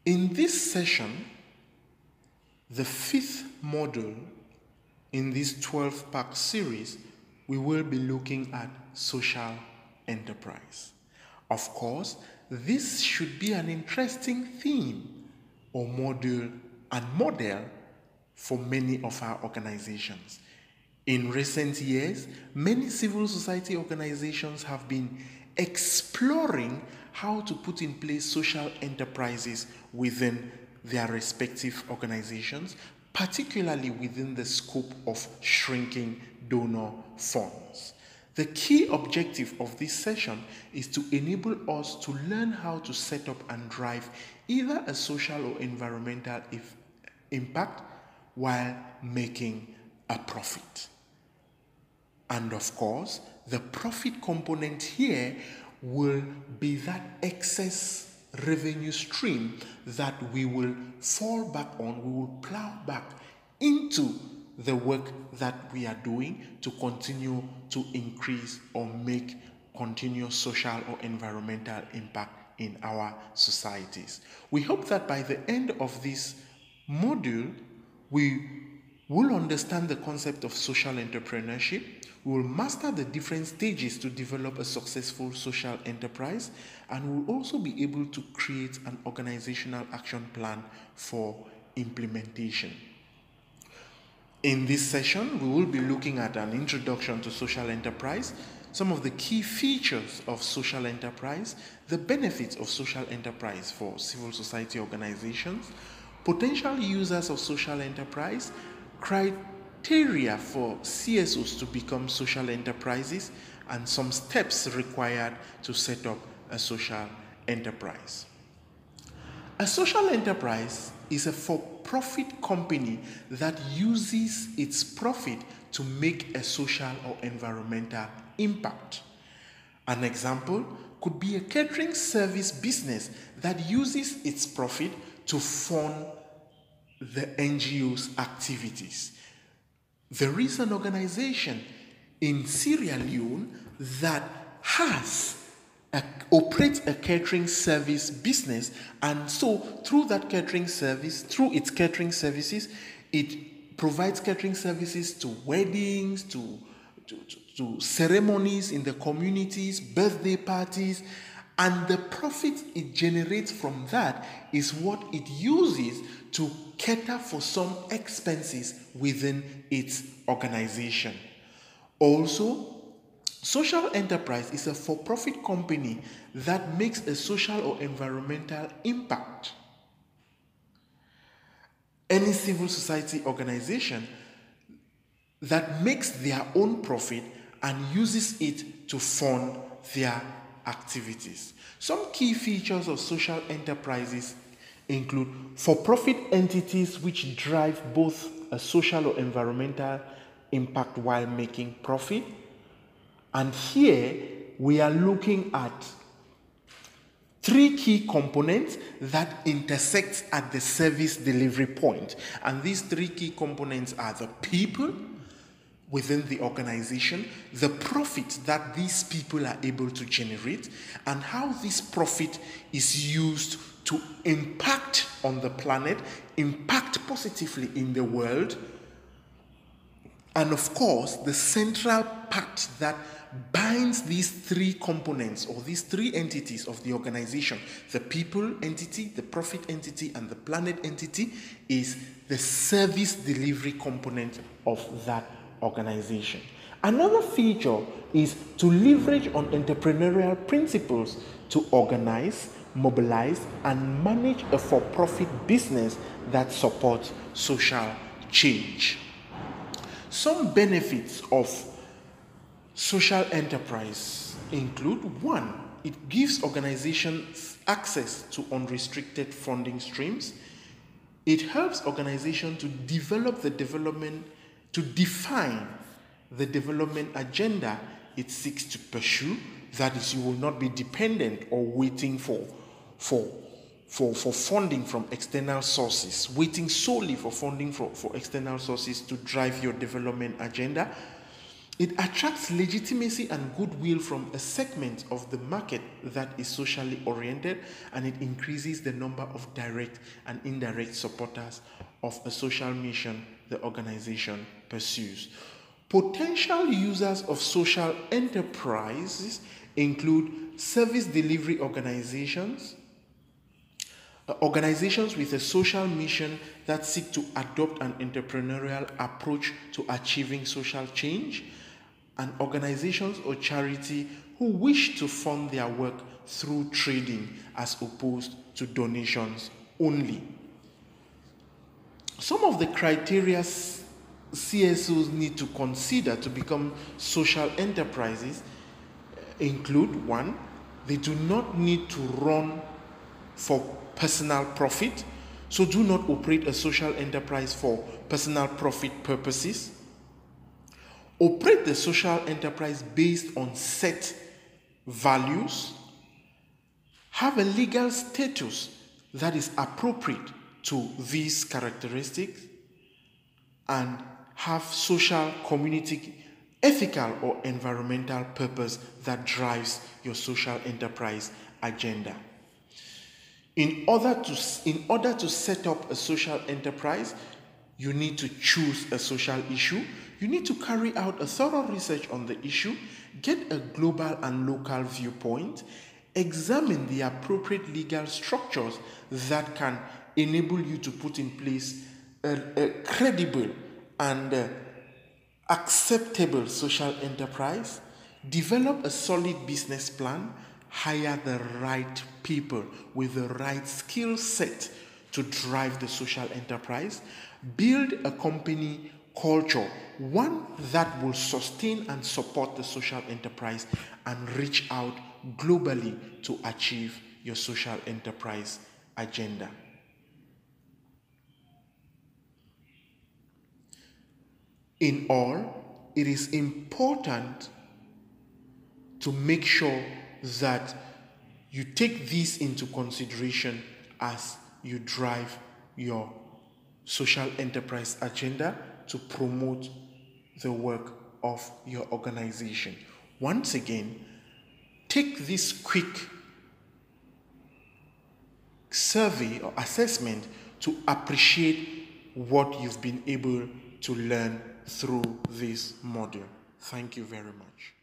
In this session, the fifth module in this 12-part series, we will be looking at social enterprise. Of course, this should be an interesting theme or module and model for many of our organizations. In recent years, many civil society organizations have been exploring how to put in place social enterprises within their respective organizations, particularly within the scope of shrinking donor funds. The key objective of this session is to enable us to learn how to set up and drive either a social or environmental impact while making a profit. And of course, the profit component here will be that excess revenue stream that we will fall back on, we will plow back into the work that we are doing to continue to increase or make continuous social or environmental impact in our societies. We hope that by the end of this module, we will understand the concept of social entrepreneurship. We will master the different stages to develop a successful social enterprise, and we will also be able to create an organizational action plan for implementation. In this session, we will be looking at an introduction to social enterprise, some of the key features of social enterprise, the benefits of social enterprise for civil society organizations, potential users of social enterprise, criteria for CSOs to become social enterprises, and some steps required to set up a social enterprise. A social enterprise is a for-profit company that uses its profit to make a social or environmental impact. An example could be a catering service business that uses its profit to fund the NGO's activities. There is an organization in Sierra Leone that operates a catering service business, and so through its catering services, it provides catering services to weddings, to ceremonies in the communities, birthday parties, and the profit it generates from that is what it uses to cater for some expenses within its organization. Also, social enterprise is a for-profit company that makes a social or environmental impact. Any civil society organization that makes their own profit and uses it to fund their activities. Some key features of social enterprises include for-profit entities which drive both a social or environmental impact while making profit. And here we are looking at three key components that intersect at the service delivery point. And these three key components are the people within the organization, the profit that these people are able to generate, and how this profit is used to impact on the planet, impact positively in the world, and of course, the central part that binds these three components or these three entities of the organization, the people entity, the profit entity, and the planet entity, is the service delivery component of that organization. Another feature is to leverage on entrepreneurial principles to organize, mobilize, and manage a for-profit business that supports social change. Some benefits of social enterprise include: 1, it gives organizations access to unrestricted funding streams. It helps organizations to define the development agenda it seeks to pursue. That is, you will not be dependent or waiting for funding from external sources, waiting solely for funding for external sources to drive your development agenda. It attracts legitimacy and goodwill from a segment of the market that is socially oriented, and it increases the number of direct and indirect supporters of a social mission the organization pursues. Potential users of social enterprises include service delivery organizations, organizations with a social mission that seek to adopt an entrepreneurial approach to achieving social change, and organizations or charity who wish to fund their work through trading as opposed to donations only. Some of the criteria CSOs need to consider to become social enterprises include: 1, they do not need to run for personal profit, so do not operate a social enterprise for personal profit purposes. Operate the social enterprise based on set values. Have a legal status that is appropriate to these characteristics, and have social, community, ethical, or environmental purpose that drives your social enterprise agenda. In order to set up a social enterprise, you need to choose a social issue. You need to carry out a thorough research on the issue, get a global and local viewpoint, examine the appropriate legal structures that can enable you to put in place a credible and acceptable social enterprise, develop a solid business plan, hire the right people with the right skill set to drive the social enterprise, build a company culture, one that will sustain and support the social enterprise, and reach out globally to achieve your social enterprise agenda. In all, it is important to make sure that you take this into consideration as you drive your social enterprise agenda to promote the work of your organization. Once again, take this quick survey or assessment to appreciate what you've been able to learn through this module. Thank you very much.